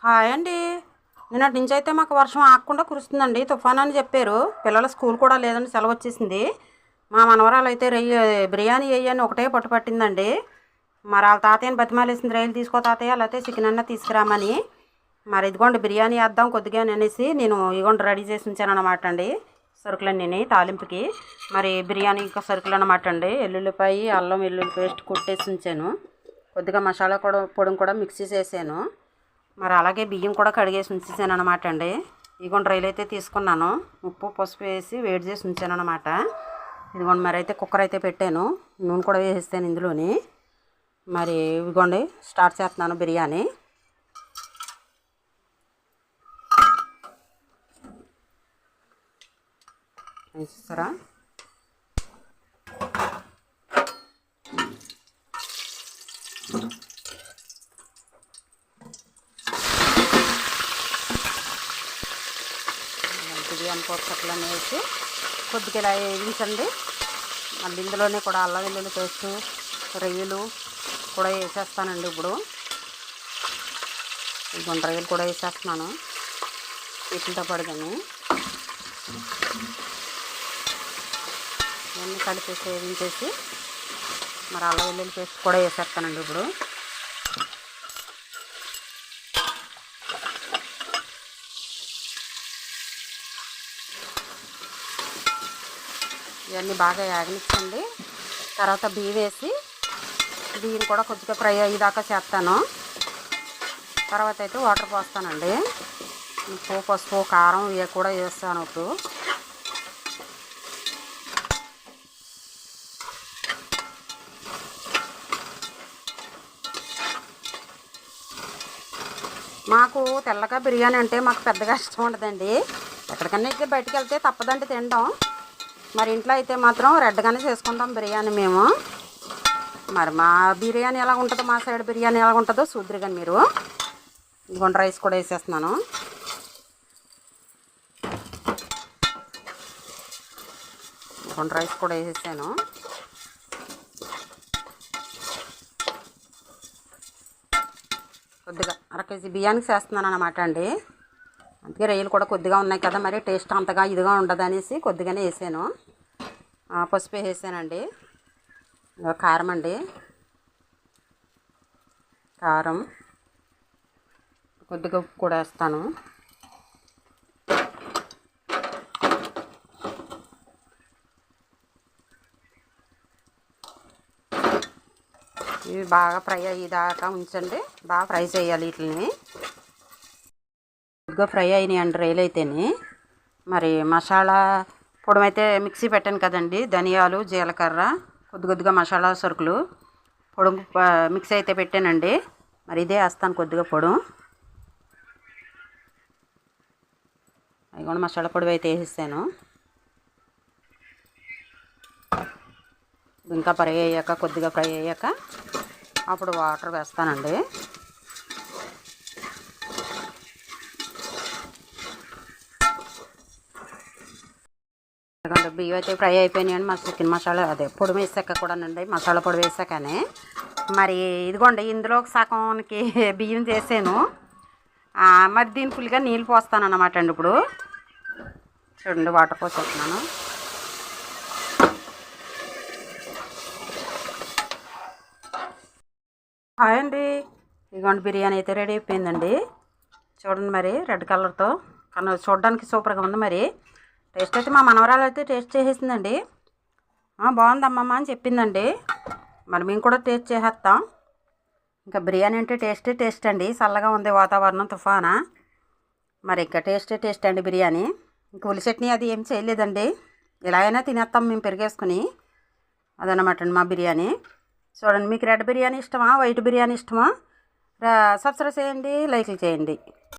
Hi అండి. నిన్నటి నుంచి అయితే మాకు వర్షం ఆగకుండా కురుస్తుందండి. తుఫాన్ అని చెప్పారు. పిల్లల స్కూల్ కూడా లేదని సెలవు వచ్చేసింది. మా మనవరాలు అయితే బిర్యానీ వేయని ఒకటే పట్టుపట్టిందండి. మరి వాళ్ళ తాతయ్యని బతిమాలేసింది, రైలు తీసుకో తాతయ్య లేకపోతే చికెన్ అన్న తీసుకురామని. మరి ఇదిగోండి బిర్యానీ వేద్దాం కొద్దిగా అనేసి నేను ఇదిగోండి రెడీ చేసి ఉంచాను అనమాట అండి. సరుకులన్నీ తాలింపుకి మరి బిర్యానీకి సరుకులు అనమాట అండి. ఎల్లుల్లిపాయ, అల్లం వెల్లుల్లి పేస్ట్ కొట్టేసి ఉంచాను. కొద్దిగా మసాలా కూడా పొడిని కూడా మిక్సీ చేసాను. మరి అలాగే బియ్యం కూడా కడిగేసి ఉంచేసాను అనమాట అండి. ఇదిగోండి రైలు అయితే తీసుకున్నాను. ఉప్పు పసుపు వేసి వేడి చేసి ఉంచాను అనమాట. ఇదిగోండి మరి అయితే కుక్కర్ అయితే పెట్టాను. నూనె కూడా వేసేస్తాను ఇందులోని. మరి ఇదిగోండి స్టార్ట్ చేస్తున్నాను బిర్యానీ. చూస్తారా, బిర్యానీ పొట్లన్నీ వేసి కొద్దిగా ఇలా వేయించండి. మళ్ళీ ఇందులోనే కూడా అల్లం వెల్లుల్లి పేస్టు, రొయ్యలు కూడా వేసేస్తానండి. ఇప్పుడు ఇదిగోండి రొయ్యలు కూడా వేసేస్తున్నాను వీటితో పడుకొని. ఇవన్నీ కలిపేసి వేయించేసి మరి అల్లం వెల్లుల్లి పేస్ట్ కూడా వేసేస్తానండి. ఇప్పుడు ఇవన్నీ బాగా యాగనిచ్చండి. తర్వాత బియ్యం వేసి బియ్యం కూడా కొద్దిగా ఫ్రై అయ్యేదాకా చేస్తాను. తర్వాత అయితే వాటర్ పోస్తానండి. ఉప్పు పసుపు కారం ఇవి కూడా వేస్తాను. ఇప్పుడు మాకు తెల్లగా బిర్యానీ అంటే మాకు పెద్దగా ఇష్టం ఉండదండి. ఎక్కడికన్నా అయితే బయటికి వెళ్తే తప్పదండి తినడం. మరి ఇంట్లో అయితే మాత్రం రెడ్గానే చేసుకుంటాం బిర్యానీ మేము. మరి మా బిర్యానీ ఎలా ఉంటుందో, మా సైడ్ బిర్యానీ ఎలా ఉంటుందో చూద్దరు కానీ మీరు. ఇదిగోండి రైస్ కూడా వేసేస్తున్నాను. ఇదిగోండి రైస్ కూడా వేసేసాను. కొద్దిగా 1/2 కేజీ బియ్యానికి చేస్తున్నాను అనమాట అండి. అందుకే రొయ్యలు కూడా కొద్దిగా ఉన్నాయి కదా, మరి టేస్ట్ అంతగా ఇదిగా ఉండదు అనేసి కొద్దిగానే వేసాను. పసుపు వేసానండి. కారం అండి, కారం కొద్దిగా ఉప్పు కూడా వేస్తాను. ఇవి బాగా ఫ్రై అయ్యేదాకా ఉంచండి. బాగా ఫ్రై చేయాలి వీటిని. కొద్దిగా ఫ్రై అయినాయండి రొయ్యలు అయితేనే. మరి మసాలా పొడి అయితే మిక్సీ పెట్టాను కదండి. ధనియాలు, జీలకర్ర, కొద్దిగా మసాలా సరుకులు పొడి మిక్సీ అయితే పెట్టానండి. మరి ఇదే వేస్తాను కొద్దిగా పొడి. అవి కూడా మసాలా పొడి అయితే వేసేసాను. ఇంకా ఫ్రై అయ్యాక కొద్దిగా ఫ్రై అయ్యాక అప్పుడు వాటర్ వేస్తానండి. బియ్యం అయితే ఫ్రై అయిపోయినాయండి. మా చికెన్ మసాలా అదే పొడి వేసాక కూడానండి, మసాలా పొడి వేసాకనే. మరి ఇదిగోండి ఇందులో సగంకి బియ్యం చేసాను. మరి దీని ఫుల్గా నీళ్ళు పోస్తాను అన్నమాట అండి. ఇప్పుడు చూడండి వాటర్ పోసేస్తున్నాను. హాయ్ అండి. ఇదిగోండి బిర్యానీ అయితే రెడీ అయిపోయిందండి. చూడండి మరి రెడ్ కలర్తో కానీ చూడడానికి సూపర్గా ఉంది. మరి టేస్ట్ అయితే మా మనవరాలు అయితే టేస్ట్ చేసేసిందండి. బాగుందమ్మమ్మ అని చెప్పిందండి. మరి మేము కూడా టేస్ట్ చేసేస్తాం. ఇంకా బిర్యానీ అంటే టేస్ట్ అండి. చల్లగా ఉంది వాతావరణం, తుఫానా. మరి ఇంకా టేస్ట్ అండి బిర్యానీ. ఇంకా ఉల్లి చట్నీ అది ఏం చేయలేదండి. ఇలా అయినా తినేస్తాం మేము పెరిగేసుకుని. అదనమాట అండి మా బిర్యానీ. చూడండి, మీకు రెడ్ బిర్యానీ ఇష్టమా, వైట్ బిర్యానీ ఇష్టమా? సబ్స్క్రైబ్ చేయండి, లైక్లు చేయండి.